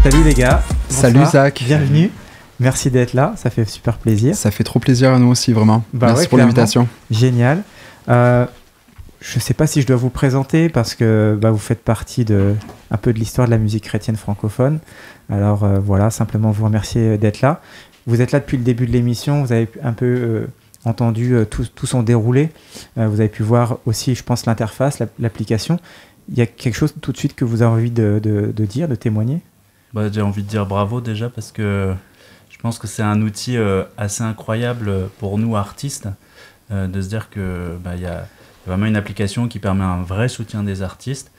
Salut les gars. Bonsoir. Salut Zach. Bienvenue. Merci d'être là, ça fait super plaisir. Ça fait trop plaisir à nous aussi, vraiment. Merci pour l'invitation. Génial. Je ne sais pas si je dois vous présenter parce que vous faites partie un peu de l'histoire de la musique chrétienne francophone. Alors voilà, simplement vous remercier d'être là. Vous êtes là depuis le début de l'émission, vous avez un peu entendu tout son déroulé. Vous avez pu voir aussi, je pense, l'interface, l'application. Il y a quelque chose tout de suite que vous avez envie de dire, de témoigner? J'ai envie de dire bravo déjà parce que je pense que c'est un outil assez incroyable pour nous artistes de se dire que y a vraiment une application qui permet un vrai soutien des artistes.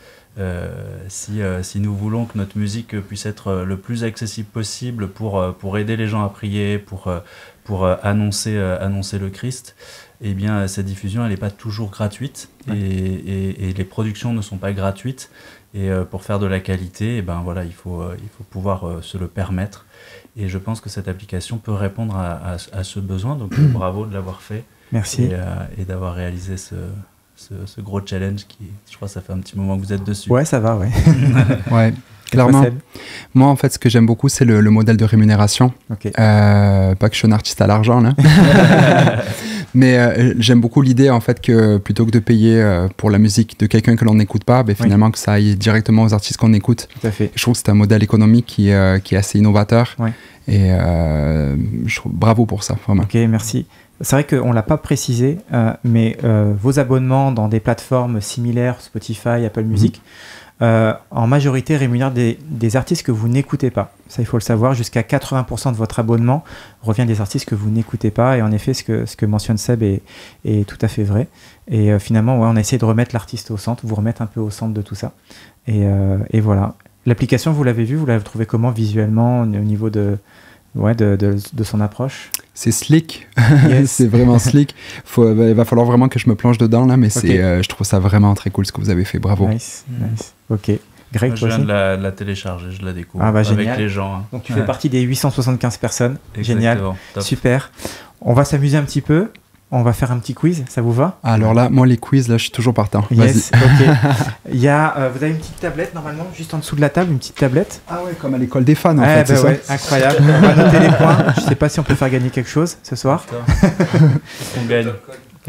Si nous voulons que notre musique puisse être le plus accessible possible pour aider les gens à prier, pour annoncer le Christ, eh bien cette diffusion elle n'est pas toujours gratuite et les productions ne sont pas gratuites. Et pour faire de la qualité, il faut pouvoir se le permettre. Et je pense que cette application peut répondre à ce besoin. Donc bravo de l'avoir fait. Merci. Et d'avoir réalisé ce gros challenge qui, je crois, ça fait un petit moment que vous êtes dessus. Ouais, ça va, ouais. Ouais, clairement. Moi, en fait, ce que j'aime beaucoup, c'est le modèle de rémunération. Okay. Pas que je suis un artiste à l'argent, là. Mais j'aime beaucoup l'idée, en fait, que plutôt que de payer pour la musique de quelqu'un que l'on n'écoute pas, finalement, que ça aille directement aux artistes qu'on écoute. Tout à fait. Je trouve que c'est un modèle économique qui est assez innovateur. Ouais. Et bravo pour ça, vraiment. Ok, merci. C'est vrai qu'on ne l'a pas précisé, mais vos abonnements dans des plateformes similaires, Spotify, Apple Music, en majorité rémunèrent des artistes que vous n'écoutez pas. Ça, il faut le savoir, jusqu'à 80% de votre abonnement revient des artistes que vous n'écoutez pas. Et en effet, ce que mentionne Seb est tout à fait vrai. Et finalement, on a essayé de remettre l'artiste au centre, vous remettre un peu au centre de tout ça. Et voilà. L'application, vous l'avez vue, vous l'avez trouvée comment visuellement au niveau de son approche? C'est slick, yes. C'est vraiment slick. Il va falloir vraiment que je me plonge dedans là, mais okay. Je trouve ça vraiment très cool ce que vous avez fait, bravo. Nice. Ok. Greg, je viens de la télécharger, je la découvre avec génial. Les gens. Hein. Donc tu fais partie des 875 personnes, exactement. Génial, top. Super. On va s'amuser un petit peu. On va faire un petit quiz, ça vous va? Alors là, moi les quiz, là, je suis toujours partant. Yes, ok. Vous avez une petite tablette normalement, juste en dessous de la table, une petite tablette. Ah ouais, comme à l'école des fans en fait, c'est ça? Incroyable. On va noter les points. Je sais pas si on peut faire gagner quelque chose ce soir. On gagne.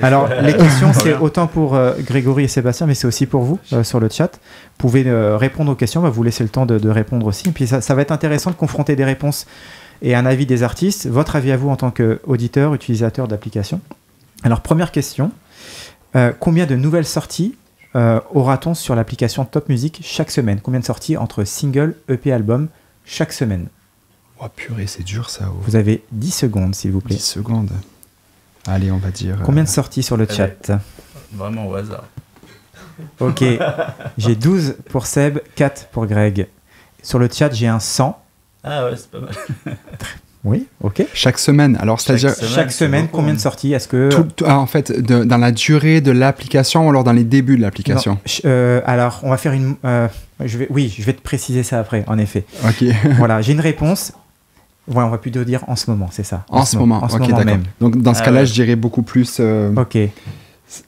Alors les questions, c'est autant pour Grégory et Sébastien, mais c'est aussi pour vous sur le chat. Vous pouvez répondre aux questions, on va vous laisser le temps de répondre aussi. Et puis ça va être intéressant de confronter des réponses et un avis des artistes, votre avis à vous en tant qu'auditeur, utilisateur d'application. Alors, première question, combien de nouvelles sorties aura-t-on sur l'application Top Music chaque semaine? Combien de sorties entre single, EP, album chaque semaine? Oh purée, c'est dur ça. Oh. Vous avez 10 secondes, s'il vous plaît. 10 secondes. Allez, on va dire... Combien de sorties sur le chat? Vraiment au hasard. Ok, j'ai 12 pour Seb, 4 pour Greg. Sur le chat, j'ai un 100. Ah ouais, c'est pas mal. Oui, ok. Chaque semaine, alors c'est-à-dire... Chaque semaine, combien de sorties? Est-ce que... en fait, dans la durée de l'application ou alors dans les débuts de l'application? Alors, on va faire une... je vais te préciser ça après, en effet. Ok. Voilà, j'ai une réponse. Ouais, on va plutôt dire en ce moment, c'est ça. En ce moment, ok, d'accord. Même. Donc, dans ce cas-là, je dirais beaucoup plus... Ok.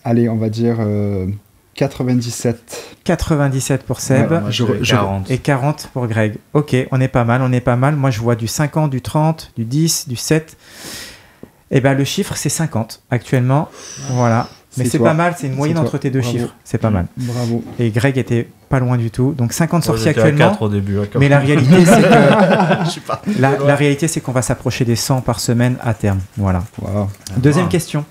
Allez, on va dire... 97. 97 pour Seb. Ouais, moi, 40. Et 40 pour Greg. Ok, on est pas mal. Moi, je vois du 50, du 30, du 10, du 7. Et bien, le chiffre, c'est 50 actuellement. Voilà. Mais c'est pas mal, c'est une moyenne entre tes deux chiffres. C'est pas mal. Bravo. Et Greg était pas loin du tout. Donc 50 sorties actuellement. À 4 au début, mais la réalité, c'est que la réalité, c'est qu'on va s'approcher des 100 par semaine à terme. Voilà. Wow. Deuxième question.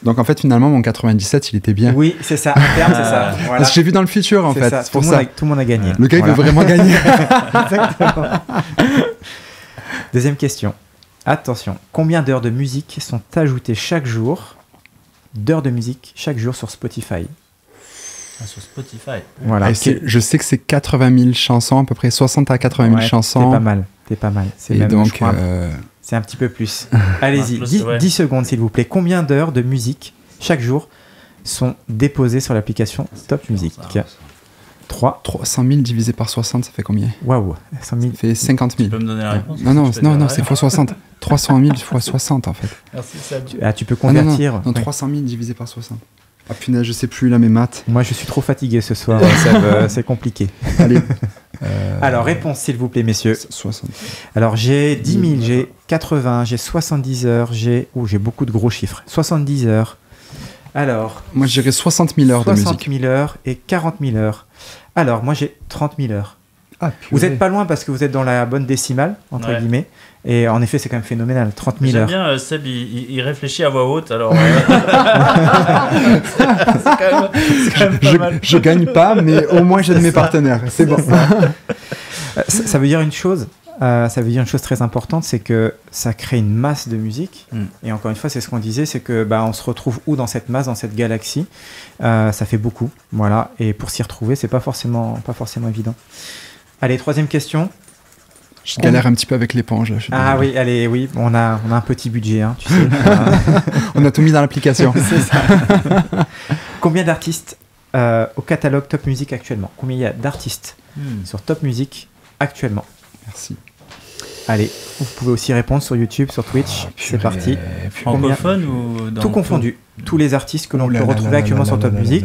Donc en fait, finalement, mon 97, il était bien. Oui, c'est ça. À terme, c'est ça. Voilà. Parce que j'ai vu dans le futur, en fait. C'est pour ça. Tout le monde a gagné. Le gars, il veut vraiment gagner. Exactement. Deuxième question. Attention. Combien d'heures de musique sont ajoutées chaque jour sur Spotify? Sur Spotify. Voilà. Je sais que c'est 80 000 chansons, à peu près 60 à 80 000 chansons. T'es pas mal. C'est et même, donc, je crois, c'est un petit peu plus. Allez-y, 10 secondes s'il vous plaît. Combien d'heures de musique chaque jour sont déposées sur l'application Top Music? 300 000 divisé par 60, ça fait combien? Waouh, 100 000. Ça fait 50 000. Tu peux me donner la réponse? Non, c'est x 60. 300 000 x 60 en fait. Merci Seb. Tu peux convertir. Non, 300 000 divisé par 60. Ah punaise, je sais plus là mes maths. Moi je suis trop fatigué ce soir, c'est compliqué. Allez, Alors, réponse, s'il vous plaît, messieurs. 60. Alors, j'ai 10 000, j'ai 80, j'ai 70 heures, j'ai beaucoup de gros chiffres. 70 heures. Alors... Moi, je dirais 60 000 heures de musique. 60 000 heures et 40 000 heures. Alors, moi, j'ai 30 000 heures. Ah, vous n'êtes pas loin parce que vous êtes dans la bonne décimale, entre guillemets. Et en effet, c'est quand même phénoménal. 30 000 heures. J'aime bien, Seb, il réfléchit à voix haute, alors... c'est quand même pas mal. Je gagne pas, mais au moins j'ai de mes partenaires. C'est bon. Ça veut dire une chose. Ça veut dire une chose très importante, c'est que ça crée une masse de musique. Et encore une fois, c'est ce qu'on disait, c'est que on se retrouve où dans cette masse, dans cette galaxie. Ça fait beaucoup, voilà. Et pour s'y retrouver, c'est pas forcément évident. Allez, troisième question. Je galère un petit peu avec l'éponge là. Oui, allez, oui, on a un petit budget, hein, tu sais. On a tout mis dans l'application. C'est ça. Combien d'artistes au catalogue Top Music actuellement? Combien il y a d'artistes sur Top Music actuellement? Merci. Allez, vous pouvez aussi répondre sur YouTube, sur Twitch. C'est parti. Francophone ou dans tout confondu. Tous les artistes que l'on peut retrouver actuellement sur Top Music.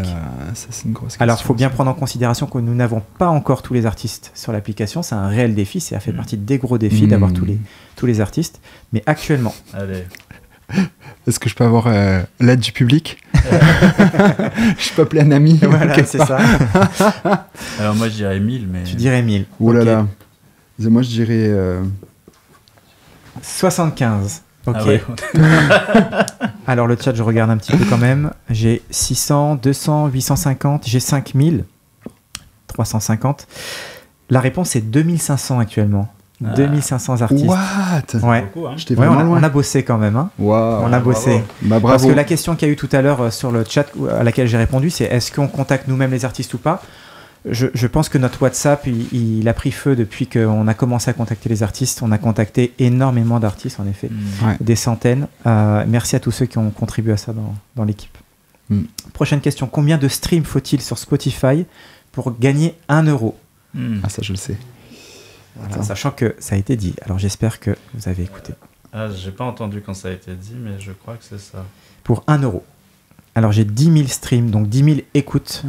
Ça, c'est une grosse question. Alors, il faut bien prendre en considération que nous n'avons pas encore tous les artistes sur l'application. C'est un réel défi. Ça fait partie des gros défis d'avoir tous les artistes. Mais actuellement. Allez. Est-ce que je peux avoir l'aide du public? Je peux appeler un ami? Voilà, c'est ça. Alors, moi, je dirais 1000. Mais... Tu dirais 1000. Oh là là. Moi, je dirais... 75. Ok. Ah ouais. Alors le chat, je regarde un petit peu quand même. J'ai 600, 200, 850, j'ai 5000, 350. La réponse est 2500 actuellement. 2500 artistes. What? Ouais. Beaucoup, hein. Ouais, on a bossé quand même. Hein. Wow. On a bossé. Bravo. Parce que la question qu'il y a eu tout à l'heure sur le chat à laquelle j'ai répondu, c'est est-ce qu'on contacte nous-mêmes les artistes ou pas? Je pense que notre WhatsApp, il a pris feu depuis qu'on a commencé à contacter les artistes. On a contacté énormément d'artistes, en effet, des centaines. Merci à tous ceux qui ont contribué à ça dans l'équipe. Prochaine question. Combien de streams faut-il sur Spotify pour gagner 1 euro? Ah, ça, je le sais. Voilà, sachant que ça a été dit. Alors, j'espère que vous avez écouté. Ah, j'ai pas entendu quand ça a été dit, mais je crois que c'est ça. Pour 1 euro. Alors, j'ai 10 000 streams, donc 10 000 écoutes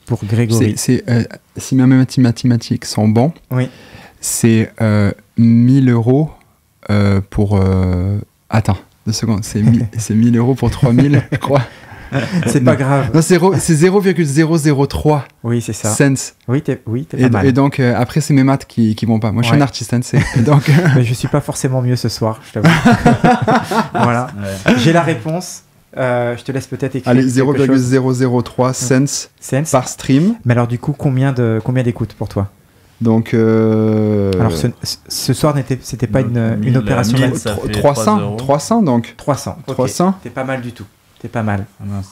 pour Grégory. Si mes mathématiques sont bons, oui. C'est 1000 euros pour... Attends, 2 secondes. C'est 1000 euros pour 3000, je crois. C'est pas grave. Non, c'est 0,003 oui, c'est ça. cents. Oui, t'es pas mal. Et donc, après, c'est mes maths qui vont pas. Moi, je suis un artiste, hein, donc... Mais je suis pas forcément mieux ce soir, je t'avoue. Voilà. Ouais. J'ai la réponse. Je te laisse peut-être écrire. Allez, 0,003 cents par stream. Mais alors, du coup, combien d'écoutes pour toi? Donc, alors, ce soir, c'était pas une opération. 300 donc. 300. Okay. 300. T'es pas mal du tout. T'es pas mal.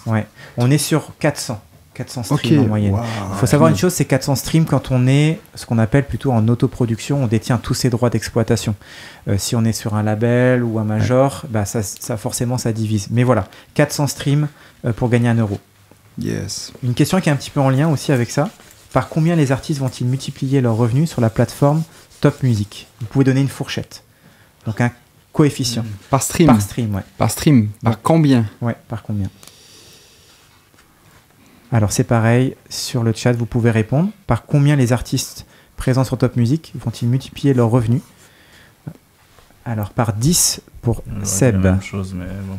Ouais. On est sur 400 streams en moyenne. Il faut savoir une chose, c'est 400 streams quand on est ce qu'on appelle plutôt en autoproduction, on détient tous ses droits d'exploitation. Si on est sur un label ou un major, ça forcément ça divise. Mais voilà, 400 streams pour gagner 1 euro. Yes. Une question qui est un petit peu en lien aussi avec ça. Par combien les artistes vont-ils multiplier leurs revenus sur la plateforme Top Music? Vous pouvez donner une fourchette. Donc un coefficient. Par stream. Par stream, ouais. Par stream. Par combien? Ouais, par combien? Alors c'est pareil, sur le chat, vous pouvez répondre. Par combien les artistes présents sur Top Music vont-ils multiplier leurs revenus? Alors par 10 pour Seb. La même chose, mais bon.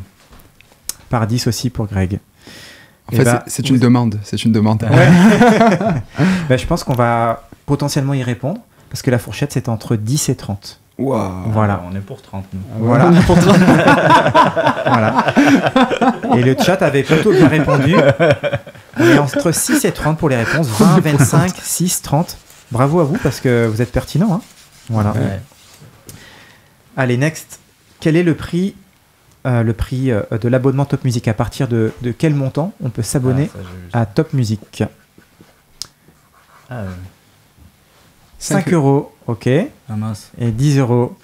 Par 10 aussi pour Greg. En fait, c'est une demande. C'est une demande. Ouais. Je pense qu'on va potentiellement y répondre, parce que la fourchette, c'est entre 10 et 30. Wow. Voilà. On est pour 30. Nous. Voilà. On est pour 30. Voilà. Et le chat avait plutôt bien répondu. On est entre 6 et 30 pour les réponses. 20, 25, 6, 30. Bravo à vous, parce que vous êtes pertinent. Hein. Voilà. Ouais. Allez, next. Quel est le prix de l'abonnement Top Music? À partir de quel montant on peut s'abonner à Top Music? 5 euros, ok. Ah mince. Et 10 euros.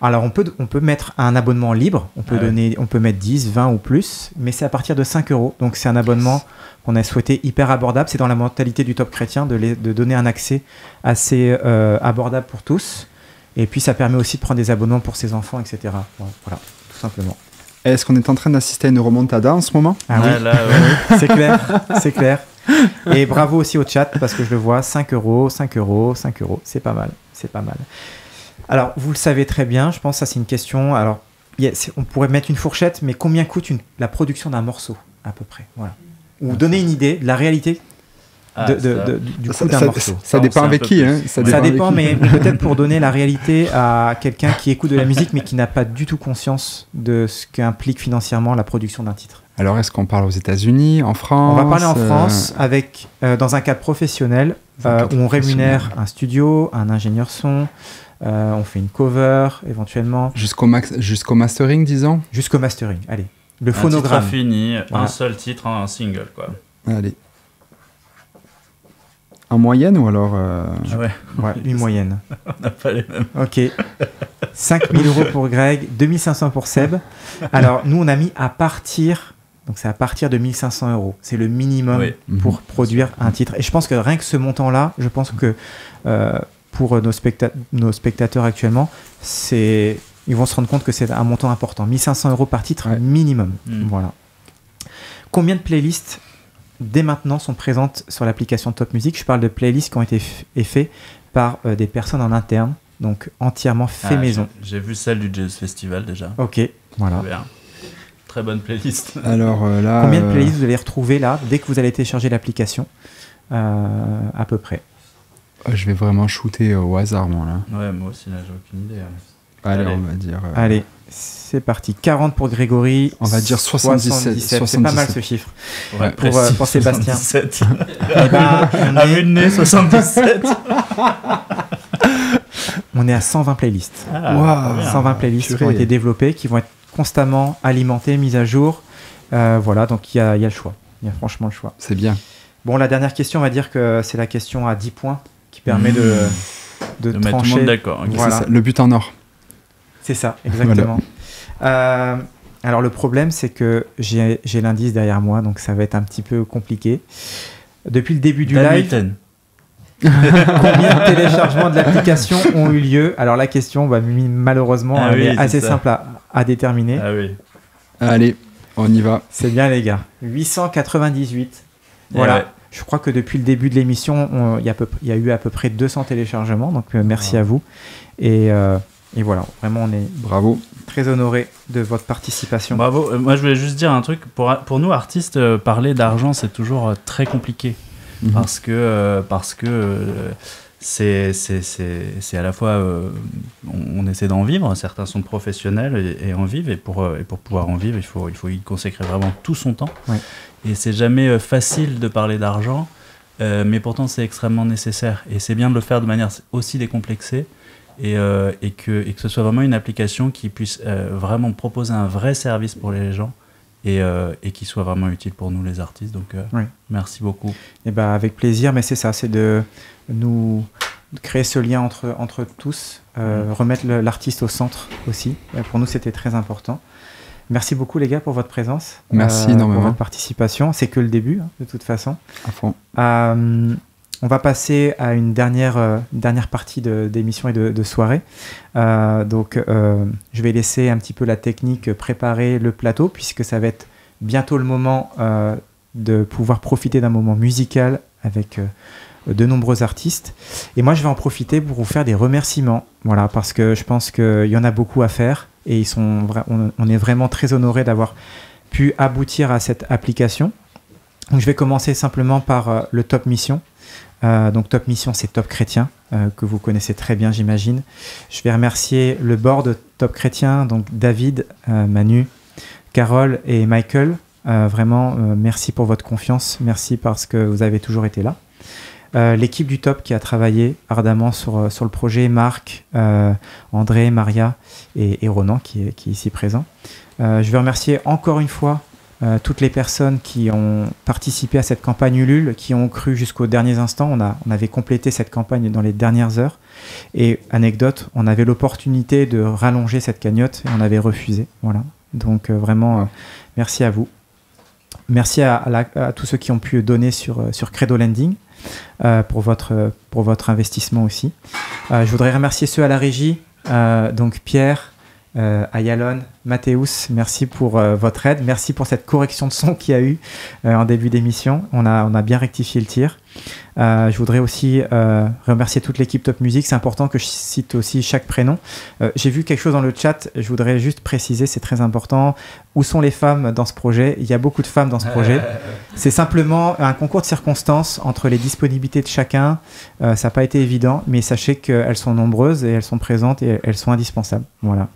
Alors on peut mettre un abonnement libre, on peut mettre 10, 20 ou plus, mais c'est à partir de 5 euros. Donc c'est un abonnement qu'on a souhaité hyper abordable. C'est dans la mentalité du Top Chrétien de donner un accès assez abordable pour tous. Et puis ça permet aussi de prendre des abonnements pour ses enfants, etc. Voilà, tout simplement. Est-ce qu'on est en train d'assister à une remontada en ce moment? Ah oui, là, c'est clair, c'est clair. Et bravo aussi au chat, parce que je le vois, 5 euros, 5 euros, 5 euros, c'est pas mal, c'est pas mal. Alors, vous le savez très bien, je pense que ça c'est une question, alors on pourrait mettre une fourchette, mais combien coûte la production d'un morceau, à peu près, voilà. Ou donner une idée de la réalité du coût d'un morceau. Ça dépend avec qui, hein. Ça dépend, mais peut-être pour donner la réalité à quelqu'un qui écoute de la musique, mais qui n'a pas du tout conscience de ce qu'implique financièrement la production d'un titre. Alors, est-ce qu'on parle aux États-Unis, en France? On va parler en France, dans un cadre professionnel, où on rémunère un studio, un ingénieur son, on fait une cover, éventuellement. Jusqu'au mastering, disons? Jusqu'au mastering, allez. Le phonogramme. Un titre fini, voilà. Un seul titre, un single, quoi. Allez. En moyenne ou alors Ouais, une moyenne. On n'a pas les mêmes. Ok. 5 000 euros pour Greg, 2 500 pour Seb. Alors, nous, on a mis à partir... Donc, c'est à partir de 1 500 euros. C'est le minimum pour produire un titre. Et je pense que rien que ce montant-là, je pense que pour nos spectateurs actuellement, ils vont se rendre compte que c'est un montant important. 1 500 euros par titre minimum. Voilà. Combien de playlists dès maintenant sont présentes sur l'application Top Music? Je parle de playlists qui ont été faites par des personnes en interne, donc entièrement fait maison. J'ai vu celle du Jazz Festival déjà. Ok, voilà. Très bonne playlist. Alors là, combien de playlists vous allez retrouver là dès que vous allez télécharger l'application à peu près? Je vais vraiment shooter au hasard, moi là. Ouais, moi aussi là, j'ai aucune idée. Allez, on va dire. Allez, c'est parti. 40 pour Grégory. On va dire 77. C'est pas mal ce chiffre. Ouais, pour Sébastien. 77. À vue de nez, 77. On est à 120 playlists. Wow, 120 playlists qui ont été développées, qui vont être constamment alimentées, mises à jour. Voilà, donc il y a le choix. Il y a franchement le choix. C'est bien. Bon, la dernière question, on va dire que c'est la question à 10 points qui permet de mettre trancher. tout le monde d'accord. Okay. Voilà. C'est ça, le but en or. C'est ça, exactement. Voilà. Alors le problème, c'est que j'ai l'indice derrière moi, donc ça va être un petit peu compliqué. Depuis le début du live, combien de téléchargements de l'application ont eu lieu? Alors la question, malheureusement, elle est assez simple à déterminer. Ah oui. Allez, on y va. C'est bien les gars. 898. Voilà. Ouais. Je crois que depuis le début de l'émission, il y a eu à peu près 200 téléchargements, donc merci à vous. Et voilà, vraiment on est très honorés de votre participation. Bravo. Moi je voulais juste dire un truc, pour nous artistes, parler d'argent c'est toujours très compliqué, parce que c'est à la fois on essaie d'en vivre, certains sont professionnels et en vivent, et pour pouvoir en vivre il faut y consacrer vraiment tout son temps. Ouais. Et c'est jamais facile de parler d'argent, mais pourtant c'est extrêmement nécessaire, et c'est bien de le faire de manière aussi décomplexée. Et que ce soit vraiment une application qui puisse vraiment proposer un vrai service pour les gens et qui soit vraiment utile pour nous les artistes. Donc merci beaucoup. Et avec plaisir, mais c'est ça, c'est de nous créer ce lien entre tous, remettre l'artiste au centre aussi. Pour nous, c'était très important. Merci beaucoup les gars pour votre présence. Merci énormément. Pour votre participation. C'est que le début, de toute façon. À fond. On va passer à une dernière partie d'émission et de soirée. Donc, je vais laisser un petit peu la technique préparer le plateau, puisque ça va être bientôt le moment de pouvoir profiter d'un moment musical avec de nombreux artistes. Et moi, je vais en profiter pour vous faire des remerciements, voilà, parce que je pense qu'il y en a beaucoup à faire, et on est vraiment très honorés d'avoir pu aboutir à cette application. Donc, je vais commencer simplement par le Top Mission. Donc Top Mission, c'est Top Chrétien, que vous connaissez très bien, j'imagine. Je vais remercier le board Top Chrétien, donc David, Manu, Carole et Michael. Vraiment, merci pour votre confiance, merci parce que vous avez toujours été là. L'équipe du Top qui a travaillé ardemment sur le projet, Marc, André, Maria et Ronan qui est ici présent. Je vais remercier encore une fois toutes les personnes qui ont participé à cette campagne Ulule, qui ont cru jusqu'aux derniers instants. On avait complété cette campagne dans les dernières heures. Et anecdote, on avait l'opportunité de rallonger cette cagnotte et on avait refusé. Voilà. Donc vraiment, merci à vous. Merci à tous ceux qui ont pu donner sur Credo Lending pour votre investissement aussi. Je voudrais remercier ceux à la régie, donc Pierre, Ayalon, Mathéus, merci pour votre aide. Merci pour cette correction de son qu'il y a eu en début d'émission. On a bien rectifié le tir. Je voudrais aussi remercier toute l'équipe Top Music. C'est important que je cite aussi chaque prénom. J'ai vu quelque chose dans le chat. Je voudrais juste préciser, c'est très important. Où sont les femmes dans ce projet? Il y a beaucoup de femmes dans ce projet. C'est simplement un concours de circonstances entre les disponibilités de chacun. Ça n'a pas été évident, mais sachez qu'elles sont nombreuses et elles sont présentes et elles sont indispensables. Voilà.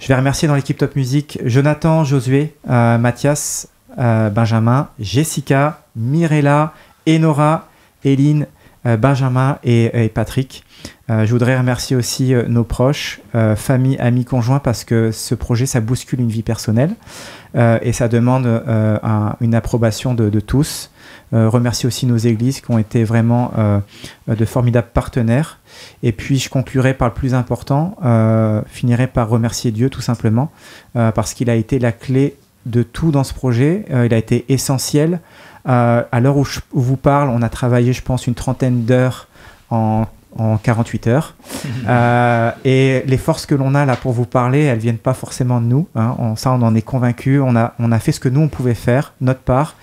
Je vais remercier dans l'équipe Top Music Jonathan, Josué, Mathias, Benjamin, Jessica, Mirella, Enora, Eline, Benjamin et Patrick. Je voudrais remercier aussi nos proches, famille, amis, conjoints, parce que ce projet, ça bouscule une vie personnelle et ça demande une approbation de tous. Remercier aussi nos églises qui ont été vraiment de formidables partenaires. Et puis je conclurai par le plus important, finirai par remercier Dieu tout simplement, parce qu'il a été la clé de tout dans ce projet. Il a été essentiel. À l'heure où je vous parle, on a travaillé, je pense, une trentaine d'heures en 48 heures. Et les forces que l'on a là pour vous parler, elles ne viennent pas forcément de nous. Hein. On en est convaincus. On a fait ce que nous, on pouvait faire, notre part.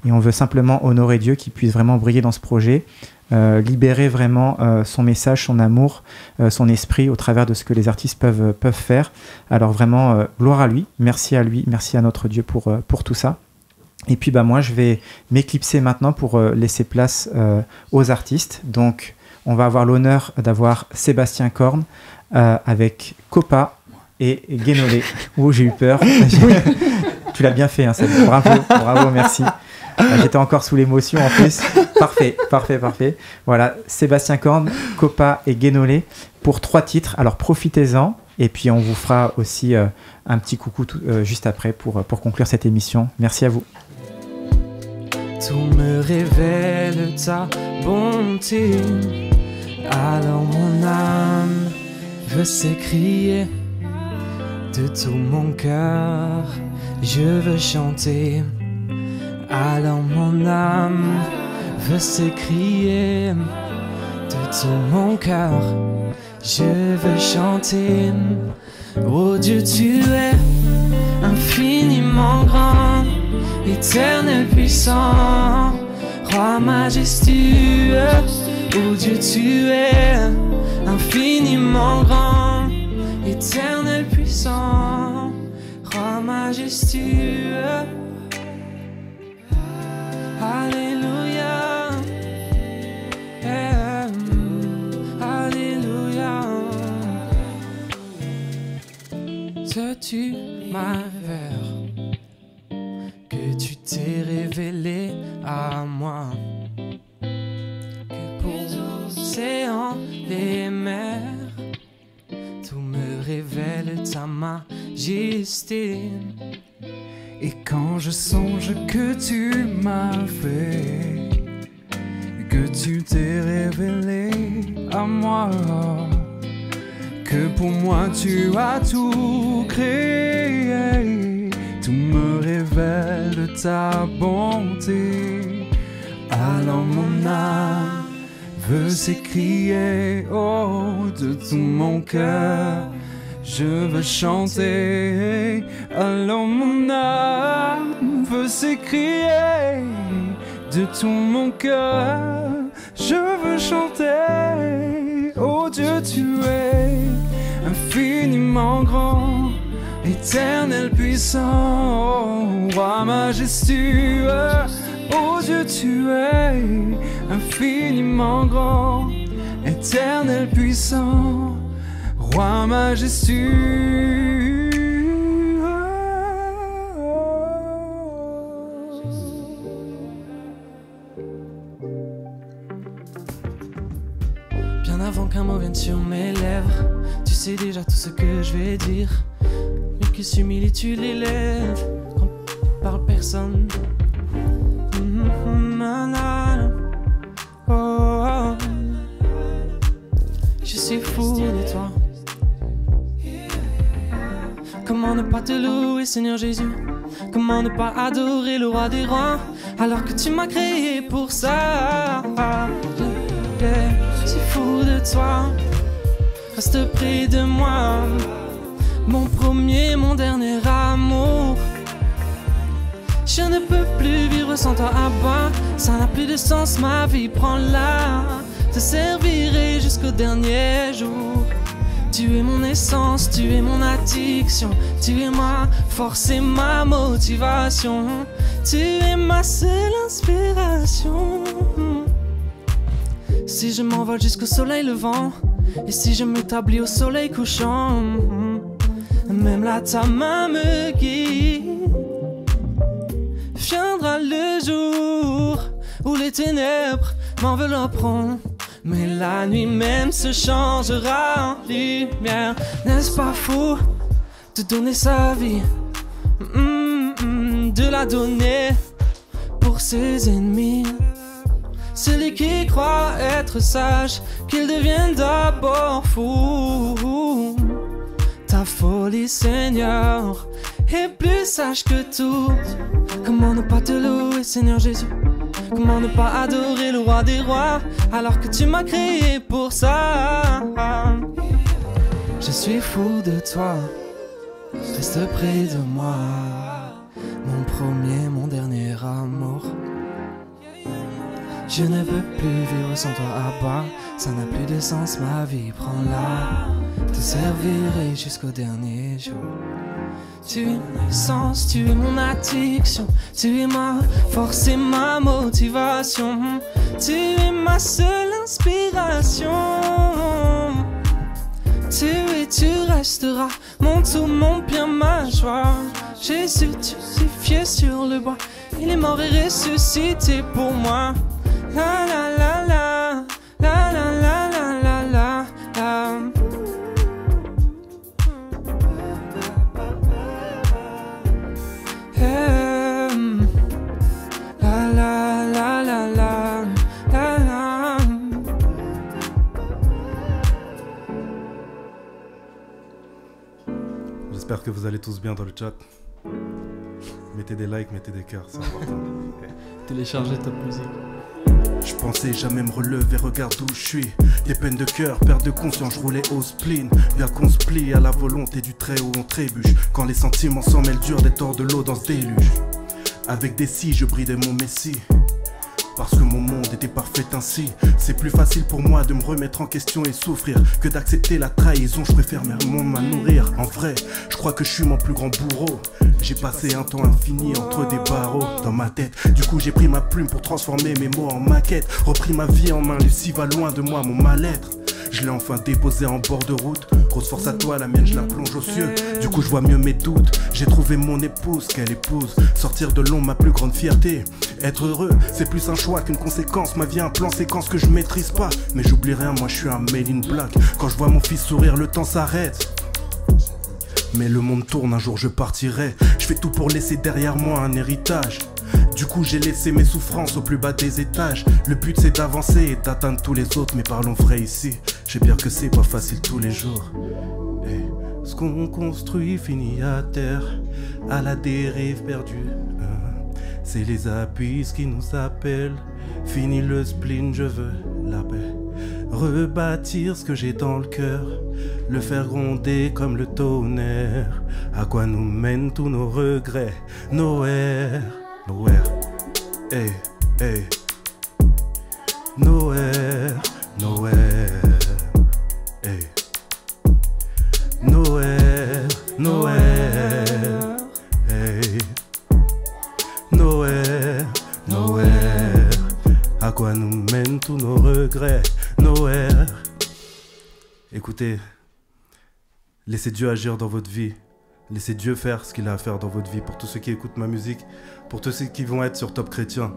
Et on veut simplement honorer Dieu qui puisse vraiment briller dans ce projet, libérer vraiment son message, son amour, son esprit au travers de ce que les artistes peuvent faire. Alors vraiment, gloire à lui, merci à notre Dieu pour tout ça. Et puis moi, je vais m'éclipser maintenant pour laisser place aux artistes. Donc, on va avoir l'honneur d'avoir Sébastien Korn avec Copa et Guénolé. Oh, j'ai eu peur. Tu l'as bien fait, hein, bravo, merci. J'étais encore sous l'émotion en plus. Parfait. Voilà, Sébastien Korn, Copa et Guénolé pour 3 titres. Alors profitez-en et puis on vous fera aussi un petit coucou juste après pour conclure cette émission. Merci à vous. Tout me révèle ta bonté, alors mon âme veut s'écrier de tout mon cœur, je veux chanter. Alors mon âme veut s'écrier de tout mon cœur, je veux chanter. Oh Dieu, tu es infiniment grand, éternel puissant, roi majestueux. Oh Dieu, tu es infiniment grand, éternel puissant, roi majestueux. Alléluia, alléluia. Sais-tu ma vers, que tu t'es révélé à moi, que pour l'océan, les mers, tout me révèle ta majesté. Et quand je songe que tu m'as fait, que tu t'es révélé à moi, que pour moi tu as tout créé, tout me révèle ta bonté. Alors mon âme veut s'écrier, oh, de tout mon cœur, je veux chanter. Alors mon âme veut s'écrier, de tout mon cœur, je veux chanter. Oh Dieu, tu es infiniment grand, éternel puissant, roi majestueux. Oh Dieu, tu es infiniment grand, éternel puissant, roi majestueux. Bien avant qu'un mot vienne sur mes lèvres, tu sais déjà tout ce que je vais dire. Mais que s'humilie, tu l'élèves quand parle personne. Oh, je suis fou de toi. Comment ne pas te louer, Seigneur Jésus? Comment ne pas adorer le roi des rois, alors que tu m'as créé pour ça? Je suis fou de toi. Reste près de moi, mon premier, mon dernier amour. Je ne peux plus vivre sans toi à bas. Ça n'a plus de sens, ma vie prend là. Te servirai jusqu'au dernier jour. Tu es mon essence, tu es mon addiction. Tu es ma force et ma motivation. Tu es ma seule inspiration. Si je m'envole jusqu'au soleil levant, et si je m'établis au soleil couchant, même là ta main me guide. Viendra le jour où les ténèbres m'envelopperont, mais la nuit même se changera en lumière. N'est-ce pas fou de donner sa vie, de la donner pour ses ennemis? Celui qui croit être sage, qu'il devienne d'abord fou. Ta folie, Seigneur, est plus sage que tout. Comment ne pas te louer, Seigneur Jésus? Comment ne pas adorer le roi des rois, alors que tu m'as créé pour ça? Je suis fou de toi, reste près de moi. Mon premier, mon dernier amour. Je ne peux plus vivre sans toi à bas. Ça n'a plus de sens, ma vie prend là. Te servirai jusqu'au dernier jour. Tu es mon essence, tu es mon addiction. Tu es ma force et ma motivation. Tu es ma seule inspiration. Tu es, tu resteras mon tout, mon bien, ma joie. Jésus, tu crucifié sur le bois. Il est mort et ressuscité pour moi. La la la la, la la la la la la la. La la la la la la la. J'espère que vous allez tous bien dans le chat. Mettez des likes, mettez des cœurs, c'est important. Téléchargez Top Music. Je pensais jamais me relever, regarde où je suis. Des peines de cœur, perte de conscience, je roulais au spleen. Bien qu'on se plie à la volonté du Très-Haut, on trébuche. Quand les sentiments s'en mêlent dur, d'être hors de l'eau dans ce déluge. Avec des si, je bridais mon messie. Parce que mon monde était parfait ainsi. C'est plus facile pour moi de me remettre en question et souffrir que d'accepter la trahison. Je préfère mon monde m'à nourrir. En vrai, je crois que je suis mon plus grand bourreau. J'ai passé un temps infini entre des barreaux dans ma tête. Du coup j'ai pris ma plume pour transformer mes mots en maquette. Repris ma vie en main, Lucie va loin de moi, mon mal-être. Je l'ai enfin déposé en bord de route. Grosse force à toi, la mienne je la plonge aux cieux. Du coup je vois mieux mes doutes. J'ai trouvé mon épouse, quelle épouse. Sortir de l'ombre, ma plus grande fierté. Être heureux, c'est plus un choix qu'une conséquence. Ma vie un plan séquence que je maîtrise pas. Mais j'oublie rien, moi je suis un made in black. Quand je vois mon fils sourire, le temps s'arrête. Mais le monde tourne, un jour je partirai. Je fais tout pour laisser derrière moi un héritage. Du coup j'ai laissé mes souffrances au plus bas des étages. Le but c'est d'avancer et d'atteindre tous les autres. Mais parlons vrai ici, je sais bien que c'est pas facile tous les jours. Et ce qu'on construit finit à terre, à la dérive perdue. C'est les abysses qui nous appellent. Fini le spleen, je veux la paix. Rebâtir ce que j'ai dans le cœur, le faire gronder comme le tonnerre. À quoi nous mènent tous nos regrets? Nowhere, nowhere, hey, hey. Nowhere, nowhere, hey. Nowhere, nowhere, hey. Nowhere, nowhere. À quoi nous mènent tous nos regrets? Nowhere. Écoutez, laissez Dieu agir dans votre vie. Laissez Dieu faire ce qu'il a à faire dans votre vie. Pour tous ceux qui écoutent ma musique, pour tous ceux qui vont être sur Top Chrétien,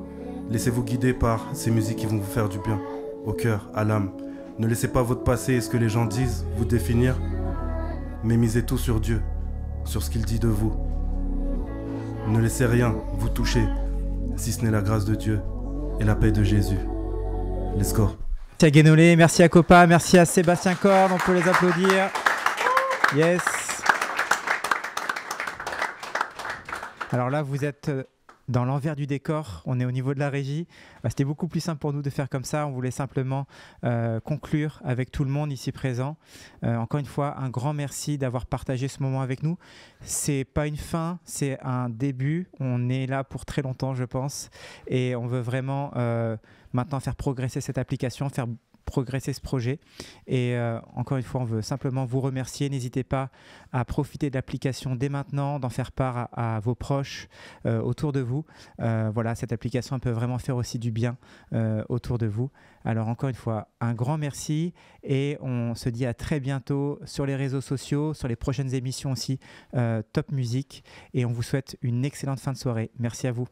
laissez-vous guider par ces musiques qui vont vous faire du bien, au cœur, à l'âme. Ne laissez pas votre passé et ce que les gens disent vous définir, mais misez tout sur Dieu, sur ce qu'il dit de vous. Ne laissez rien vous toucher, si ce n'est la grâce de Dieu et la paix de Jésus. Let's go. Merci à Guénolé, merci à Copa, merci à Sébastien Corne, on peut les applaudir. Yes. Alors là, vous êtes dans l'envers du décor, on est au niveau de la régie. C'était beaucoup plus simple pour nous de faire comme ça. On voulait simplement conclure avec tout le monde ici présent. Encore une fois, un grand merci d'avoir partagé ce moment avec nous. C'est pas une fin, c'est un début. On est là pour très longtemps, je pense. Et on veut vraiment maintenant faire progresser cette application, faire progresser ce projet. Et encore une fois, on veut simplement vous remercier. N'hésitez pas à profiter de l'application dès maintenant, d'en faire part à vos proches autour de vous. Voilà, cette application peut vraiment faire aussi du bien autour de vous. Alors encore une fois, un grand merci et on se dit à très bientôt sur les réseaux sociaux, sur les prochaines émissions aussi Top Music, et on vous souhaite une excellente fin de soirée. Merci à vous.